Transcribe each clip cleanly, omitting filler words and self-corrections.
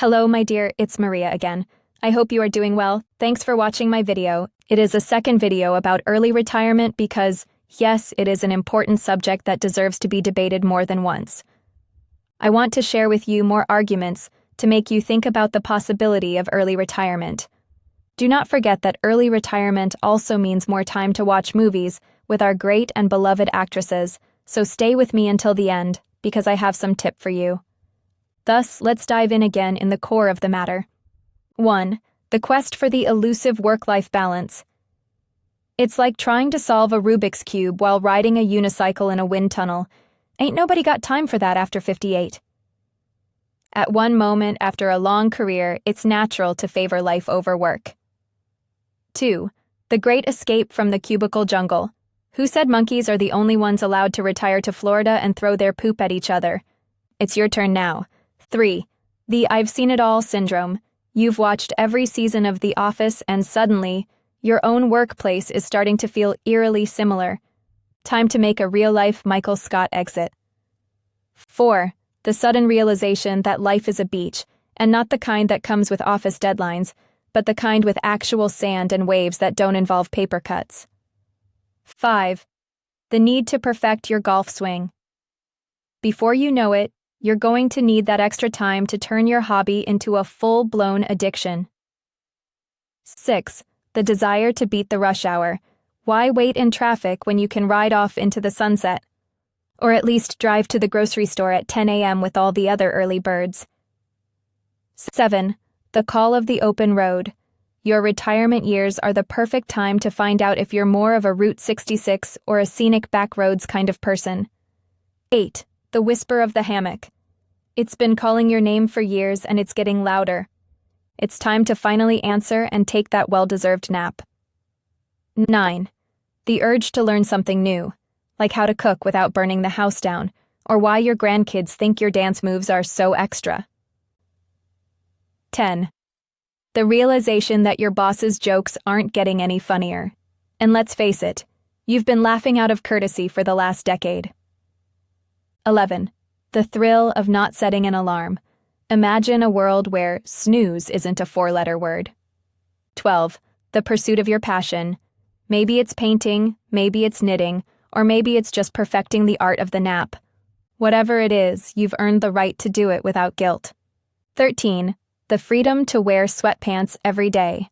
Hello, my dear, it's Maria again. I hope you are doing well. Thanks for watching my video. It is a second video about early retirement because, yes, it is an important subject that deserves to be debated more than once. I want to share with you more arguments to make you think about the possibility of early retirement. Do not forget that early retirement also means more time to watch movies with our great and beloved actresses, so stay with me until the end, because I have some tip for you. Thus, let's dive in again in the core of the matter. 1. The quest for the elusive work-life balance. It's like trying to solve a Rubik's Cube while riding a unicycle in a wind tunnel. Ain't nobody got time for that after 58. At one moment after a long career, it's natural to favor life over work. 2. The great escape from the cubicle jungle. Who said monkeys are the only ones allowed to retire to Florida and throw their poop at each other? It's your turn now. 3. The I've seen it all syndrome. You've watched every season of The Office and suddenly, your own workplace is starting to feel eerily similar. Time to make a real-life Michael Scott exit. 4. The sudden realization that life is a beach, and not the kind that comes with office deadlines, but the kind with actual sand and waves that don't involve paper cuts. 5. The need to perfect your golf swing. Before you know it, you're going to need that extra time to turn your hobby into a full-blown addiction. 6. The desire to beat the rush hour. Why wait in traffic when you can ride off into the sunset? Or at least drive to the grocery store at 10 a.m. with all the other early birds. 7. The call of the open road. Your retirement years are the perfect time to find out if you're more of a Route 66 or a scenic back roads kind of person. 8. The whisper of the hammock. It's been calling your name for years and it's getting louder. It's time to finally answer and take that well-deserved nap. 9. The urge to learn something new, like how to cook without burning the house down, or why your grandkids think your dance moves are so extra. 10. The realization that your boss's jokes aren't getting any funnier. And let's face it, you've been laughing out of courtesy for the last decade. 11. The thrill of not setting an alarm. Imagine a world where snooze isn't a 4-letter word. 12. The pursuit of your passion. Maybe it's painting, maybe it's knitting, or maybe it's just perfecting the art of the nap. Whatever it is, you've earned the right to do it without guilt. 13. The freedom to wear sweatpants every day.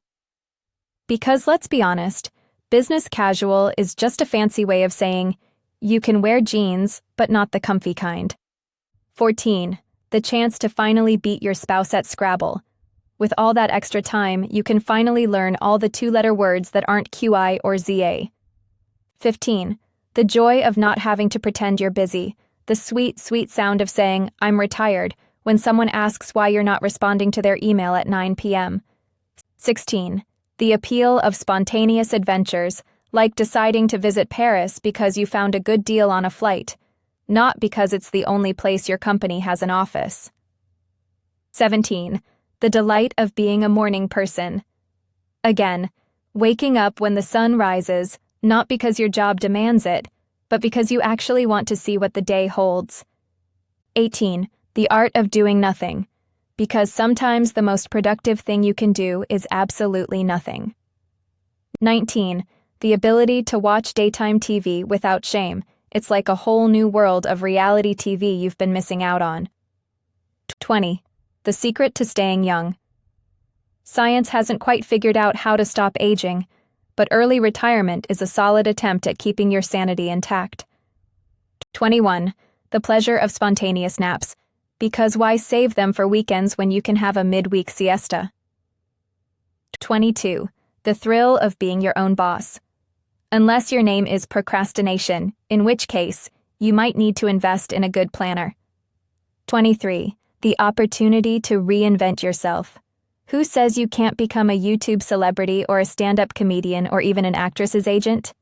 Because let's be honest, business casual is just a fancy way of saying, you can wear jeans, but not the comfy kind. 14. The chance to finally beat your spouse at Scrabble. With all that extra time, you can finally learn all the 2-letter words that aren't QI or ZA. 15. The joy of not having to pretend you're busy. The sweet, sweet sound of saying, I'm retired, when someone asks why you're not responding to their email at 9 p.m. 16. The appeal of spontaneous adventures, like deciding to visit Paris because you found a good deal on a flight, not because it's the only place your company has an office. 17. The delight of being a morning person. Again, waking up when the sun rises, not because your job demands it, but because you actually want to see what the day holds. 18. The art of doing nothing, because sometimes the most productive thing you can do is absolutely nothing. 19. The ability to watch daytime TV without shame. It's like a whole new world of reality TV you've been missing out on. 20. The secret to staying young. Science hasn't quite figured out how to stop aging, but early retirement is a solid attempt at keeping your sanity intact. 21. The pleasure of spontaneous naps. Because why save them for weekends when you can have a midweek siesta? 22. The thrill of being your own boss. Unless your name is procrastination, in which case, you might need to invest in a good planner. 23. The opportunity to reinvent yourself. Who says you can't become a YouTube celebrity or a stand-up comedian or even an actress's agent?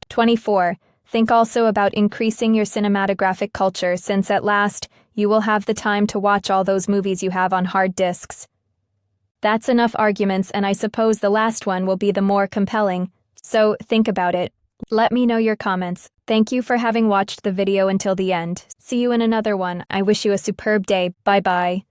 24. Think also about increasing your cinematographic culture since at last, you will have the time to watch all those movies you have on hard disks. That's enough arguments, and I suppose the last one will be the more compelling. So think about it. Let me know your comments. Thank you for having watched the video until the end. See you in another one. I wish you a superb day. Bye-bye.